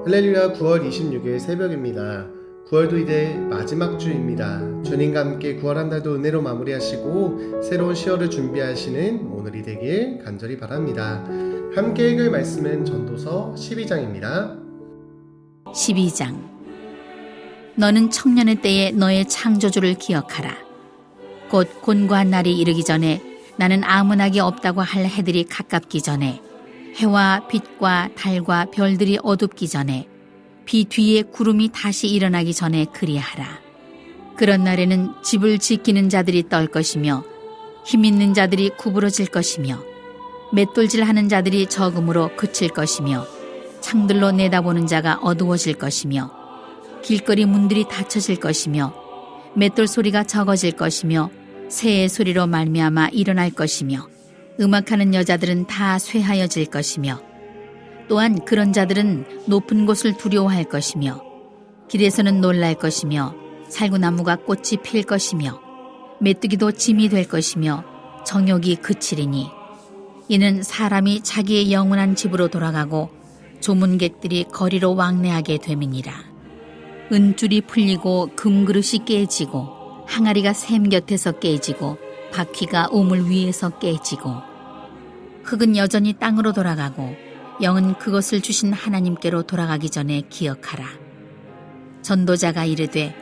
할렐루야. 9월 26일 새벽입니다. 9월도 이제 마지막 주입니다. 주님과 함께 9월 한 달도 은혜로 마무리하시고 새로운 10월을 준비하시는 오늘이 되길 간절히 바랍니다. 함께 읽을 말씀은 전도서 12장입니다. 12장. 너는 청년의 때에 너의 창조주를 기억하라. 곧 곤고한 날이 이르기 전에 나는 아무나기 없다고 할 해들이 가깝기 전에 해와 빛과 달과 별들이 어둡기 전에 비 뒤에 구름이 다시 일어나기 전에 그리하라. 그런 날에는 집을 지키는 자들이 떨 것이며 힘 있는 자들이 구부러질 것이며 맷돌질하는 자들이 적음으로 그칠 것이며 창들로 내다보는 자가 어두워질 것이며 길거리 문들이 닫혀질 것이며 맷돌 소리가 적어질 것이며 새의 소리로 말미암아 일어날 것이며 음악하는 여자들은 다 쇠하여질 것이며 또한 그런 자들은 높은 곳을 두려워할 것이며 길에서는 놀랄 것이며 살구나무가 꽃이 필 것이며 메뚜기도 짐이 될 것이며 정욕이 그치리니 이는 사람이 자기의 영원한 집으로 돌아가고 조문객들이 거리로 왕래하게 됨이니라. 은줄이 풀리고 금그릇이 깨지고 항아리가 샘 곁에서 깨지고 바퀴가 우물 위에서 깨지고 흙은 여전히 땅으로 돌아가고 영은 그것을 주신 하나님께로 돌아가기 전에 기억하라. 전도자가 이르되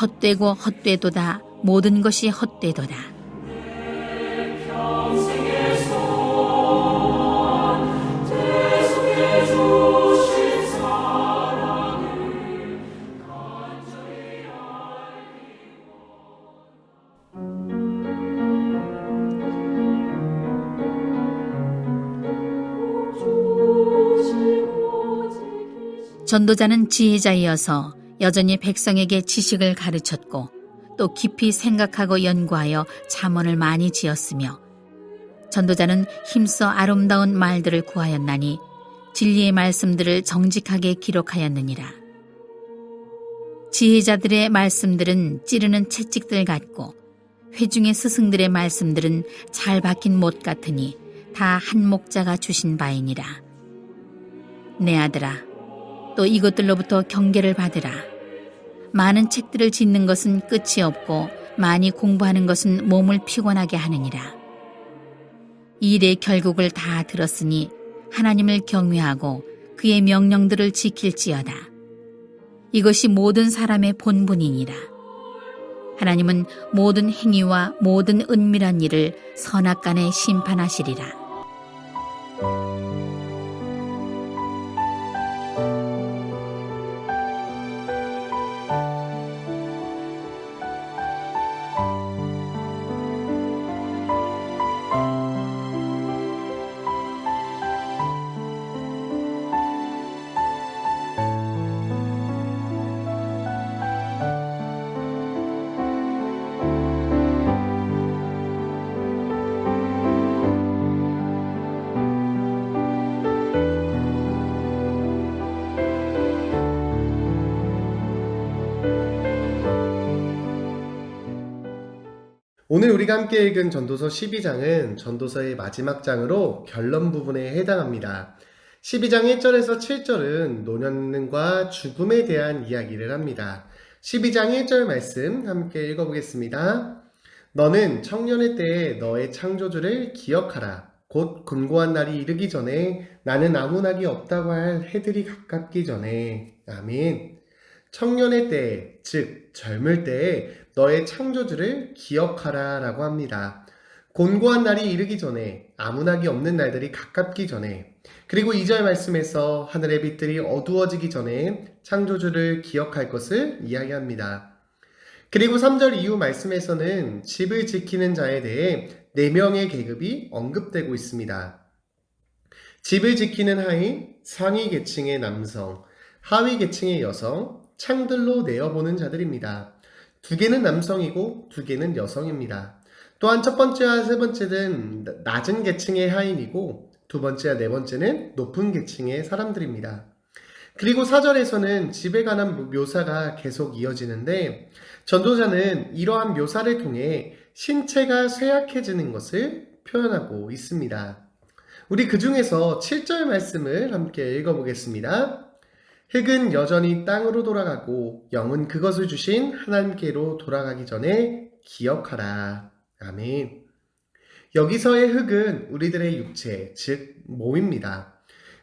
헛되고 헛되도다 모든 것이 헛되도다. 전도자는 지혜자이어서 여전히 백성에게 지식을 가르쳤고 또 깊이 생각하고 연구하여 잠언을 많이 지었으며 전도자는 힘써 아름다운 말들을 구하였나니 진리의 말씀들을 정직하게 기록하였느니라. 지혜자들의 말씀들은 찌르는 채찍들 같고 회중의 스승들의 말씀들은 잘 박힌 못 같으니 다 한 목자가 주신 바이니라. 내 아들아, 또 이것들로부터 경계를 받으라. 많은 책들을 짓는 것은 끝이 없고 많이 공부하는 것은 몸을 피곤하게 하느니라. 이 일의 결국을 다 들었으니 하나님을 경외하고 그의 명령들을 지킬지어다. 이것이 모든 사람의 본분이니라. 하나님은 모든 행위와 모든 은밀한 일을 선악간에 심판하시리라. 오늘 우리가 함께 읽은 전도서 12장은 전도서의 마지막 장으로 결론 부분에 해당합니다. 12장 1절에서 7절은 노년과 죽음에 대한 이야기를 합니다. 12장 1절 말씀 함께 읽어보겠습니다. 너는 청년의 때에 너의 창조주를 기억하라. 곧 곤고한 날이 이르기 전에 나는 아무나기 없다고 할 해들이 가깝기 전에. 아멘. 청년의 때에, 즉 젊을 때에 너의 창조주를 기억하라 라고 합니다. 곤고한 날이 이르기 전에, 아무나기 없는 날들이 가깝기 전에, 그리고 2절 말씀에서 하늘의 빛들이 어두워지기 전에 창조주를 기억할 것을 이야기합니다. 그리고 3절 이후 말씀에서는 집을 지키는 자에 대해 4명의 계급이 언급되고 있습니다. 집을 지키는 하인, 상위 계층의 남성, 하위 계층의 여성, 창들로 내어보는 자들입니다. 2개는 남성이고 2개는 여성입니다. 또한 첫 번째와 세 번째는 낮은 계층의 하인이고 두 번째와 네 번째는 높은 계층의 사람들입니다. 그리고 4절에서는 집에 관한 묘사가 계속 이어지는데 전도자는 이러한 묘사를 통해 신체가 쇠약해지는 것을 표현하고 있습니다. 우리 그 중에서 7절 말씀을 함께 읽어보겠습니다. 흙은 여전히 땅으로 돌아가고 영은 그것을 주신 하나님께로 돌아가기 전에 기억하라. 아멘. 여기서의 흙은 우리들의 육체, 즉 몸입니다.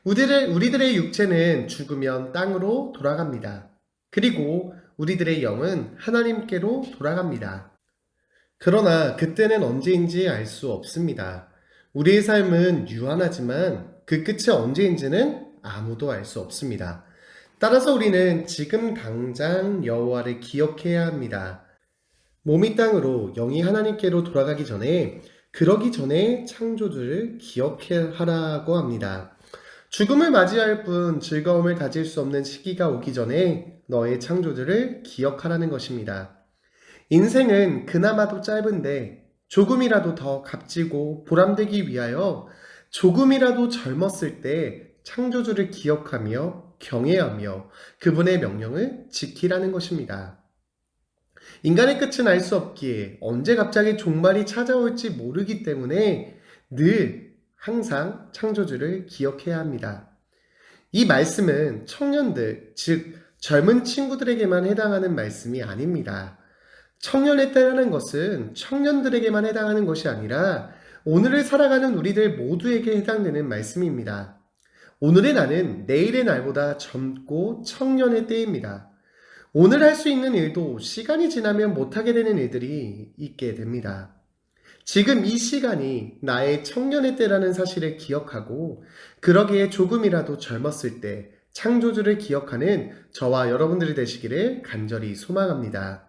우리들의 육체는 죽으면 땅으로 돌아갑니다. 그리고 우리들의 영은 하나님께로 돌아갑니다. 그러나 그때는 언제인지 알 수 없습니다. 우리의 삶은 유한하지만 그 끝이 언제인지는 아무도 알 수 없습니다. 따라서 우리는 지금 당장 여호와를 기억해야 합니다. 몸이 땅으로 영이 하나님께로 돌아가기 전에 그러기 전에 창조주를 기억하라고 합니다. 죽음을 맞이할 뿐 즐거움을 가질 수 없는 시기가 오기 전에 너의 창조주를 기억하라는 것입니다. 인생은 그나마도 짧은데 조금이라도 더 값지고 보람되기 위하여 조금이라도 젊었을 때 창조주를 기억하며 경외하며 그분의 명령을 지키라는 것입니다. 인간의 끝은 알 수 없기에 언제 갑자기 종말이 찾아올지 모르기 때문에 늘 항상 창조주를 기억해야 합니다. 이 말씀은 청년들, 즉 젊은 친구들에게만 해당하는 말씀이 아닙니다. 청년의 때라는 것은 청년들에게만 해당하는 것이 아니라 오늘을 살아가는 우리들 모두에게 해당되는 말씀입니다. 오늘의 나는 내일의 날보다 젊고 청년의 때입니다. 오늘 할 수 있는 일도 시간이 지나면 못하게 되는 일들이 있게 됩니다. 지금 이 시간이 나의 청년의 때라는 사실을 기억하고 그러기에 조금이라도 젊었을 때 창조주를 기억하는 저와 여러분들이 되시기를 간절히 소망합니다.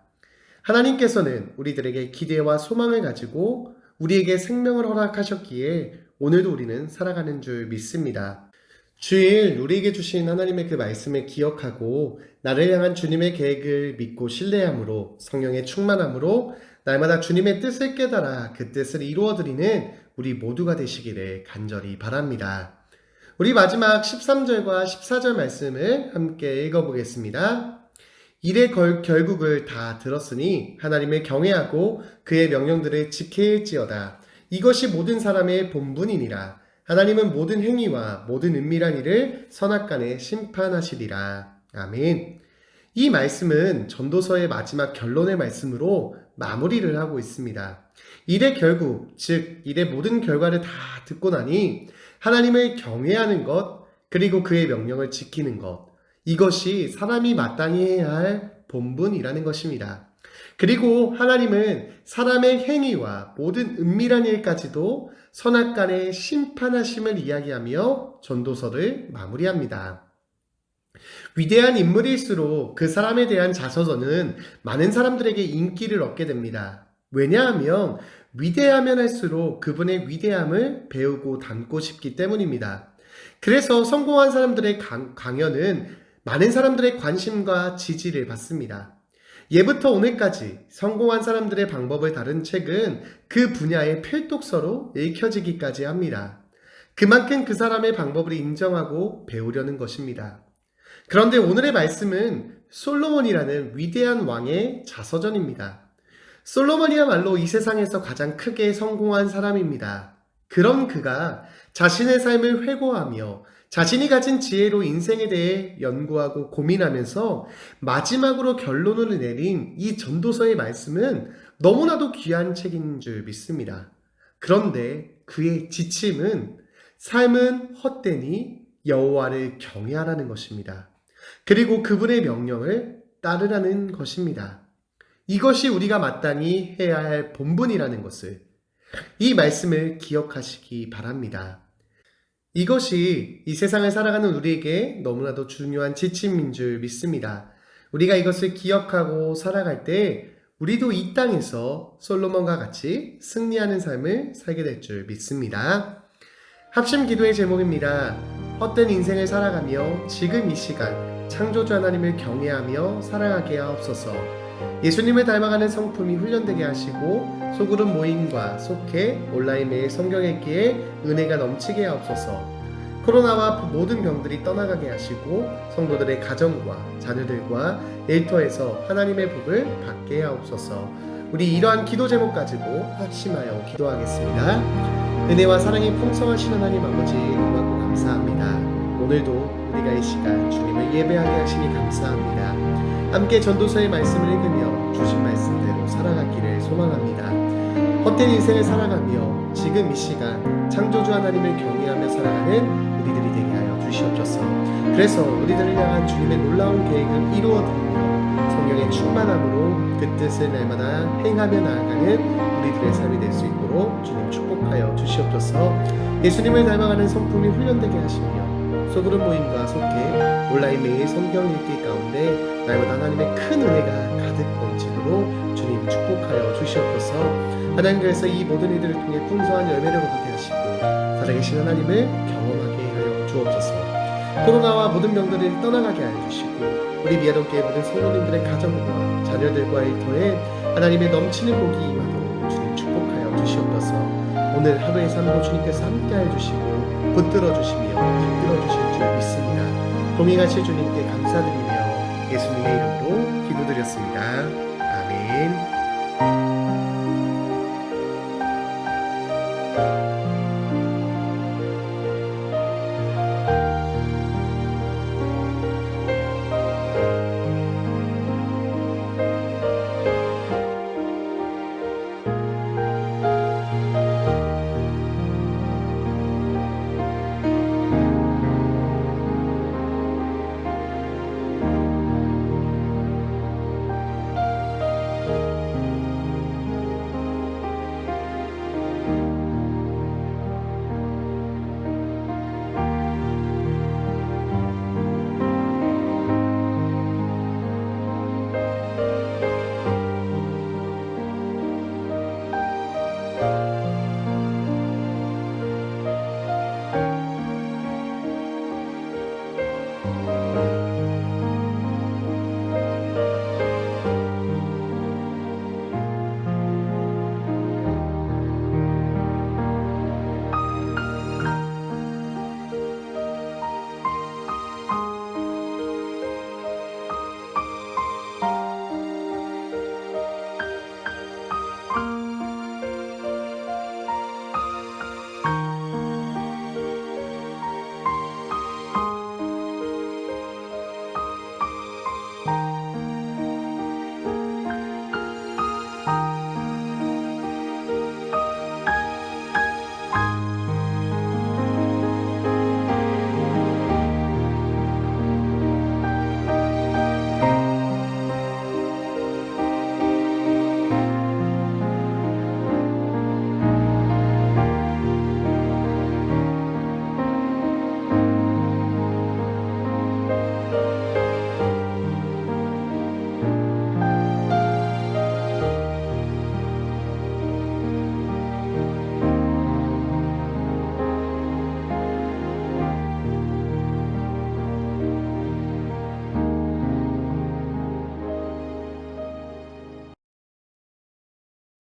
하나님께서는 우리들에게 기대와 소망을 가지고 우리에게 생명을 허락하셨기에 오늘도 우리는 살아가는 줄 믿습니다. 주일 우리에게 주신 하나님의 그 말씀을 기억하고 나를 향한 주님의 계획을 믿고 신뢰함으로 성령의 충만함으로 날마다 주님의 뜻을 깨달아 그 뜻을 이루어드리는 우리 모두가 되시기를 간절히 바랍니다. 우리 마지막 13절과 14절 말씀을 함께 읽어보겠습니다. 일의 결국을 다 들었으니 하나님을 경외하고 그의 명령들을 지킬지어다. 이것이 모든 사람의 본분이니라. 하나님은 모든 행위와 모든 은밀한 일을 선악간에 심판하시리라. 아멘. 이 말씀은 전도서의 마지막 결론의 말씀으로 마무리를 하고 있습니다. 일의 결국, 즉 일의 모든 결과를 다 듣고 나니 하나님을 경외하는 것, 그리고 그의 명령을 지키는 것, 이것이 사람이 마땅히 해야 할 본분이라는 것입니다. 그리고 하나님은 사람의 행위와 모든 은밀한 일까지도 선악간에 심판하심을 이야기하며 전도서를 마무리합니다. 위대한 인물일수록 그 사람에 대한 자서전은 많은 사람들에게 인기를 얻게 됩니다. 왜냐하면 위대하면 할수록 그분의 위대함을 배우고 닮고 싶기 때문입니다. 그래서 성공한 사람들의 강연은 많은 사람들의 관심과 지지를 받습니다. 예부터 오늘까지 성공한 사람들의 방법을 다룬 책은 그 분야의 필독서로 읽혀지기까지 합니다. 그만큼 그 사람의 방법을 인정하고 배우려는 것입니다. 그런데 오늘의 말씀은 솔로몬이라는 위대한 왕의 자서전입니다. 솔로몬이야말로 이 세상에서 가장 크게 성공한 사람입니다. 그런 그가 자신의 삶을 회고하며 자신이 가진 지혜로 인생에 대해 연구하고 고민하면서 마지막으로 결론을 내린 이 전도서의 말씀은 너무나도 귀한 책인 줄 믿습니다. 그런데 그의 지침은 삶은 헛되니 여호와를 경외하라는 것입니다. 그리고 그분의 명령을 따르라는 것입니다. 이것이 우리가 마땅히 해야 할 본분이라는 것을, 이 말씀을 기억하시기 바랍니다. 이것이 이 세상을 살아가는 우리에게 너무나도 중요한 지침인 줄 믿습니다. 우리가 이것을 기억하고 살아갈 때 우리도 이 땅에서 솔로몬과 같이 승리하는 삶을 살게 될 줄 믿습니다. 합심 기도의 제목입니다. 헛된 인생을 살아가며 지금 이 시간 창조주 하나님을 경외하며 살아가게 하옵소서. 예수님을 닮아가는 성품이 훈련되게 하시고 소그룹 모임과 속해 온라인 매일 성경 읽기에 은혜가 넘치게 하옵소서. 코로나와 모든 병들이 떠나가게 하시고 성도들의 가정과 자녀들과 일터에서 하나님의 복을 받게 하옵소서. 우리 이러한 기도 제목 가지고 합심하여 기도하겠습니다. 은혜와 사랑이 풍성하신 하나님 아버지 고맙고 감사합니다. 오늘도 우리가 우리가 이 시간 주님을 예배하게 하시니 감사합니다. 함께 전도서의 말씀을 읽으며 주신 말씀대로 살아가기를 소망합니다. 헛된 인생을 살아가며 지금 이 시간 창조주 하나님을 경외하며 살아가는 우리들이 되게 하여 주시옵소서. 그래서 우리들을 향한 주님의 놀라운 계획을 이루어드리며 성령의 충만함으로 그 뜻을 날마다 행하며 나아가는 우리들의 삶이 될 수 있도록 주님 축복하여 주시옵소서. 예수님을 닮아가는 성품이 훈련되게 하시며 소그룹 모임과 속해 온라인 매일 성경 읽기 가운데 날마다 하나님의 큰 은혜가 가득 넘치도록 주님 축복하여 주시옵소서. 하나님, 그래서 이 모든 이들을 통해 풍성한 열매를 거두게 하시고 살아계신 하나님을 경험하게 하여 주옵소서. 코로나와 모든 병들을 떠나가게 하여 주시고 우리 미아동교회 모든 성도님들의 가정과 자녀들과의 터에 하나님의 넘치는 복이 임하도록 주님 축복하여 주시옵소서. 오늘 하루의 삶도 주님께서 함께하여 주시고 붙들어 주시며 이끌어 주실 줄 믿습니다. 동행하실 주님께 감사드리며 예수님의 이름으로 기도드렸습니다. 아멘.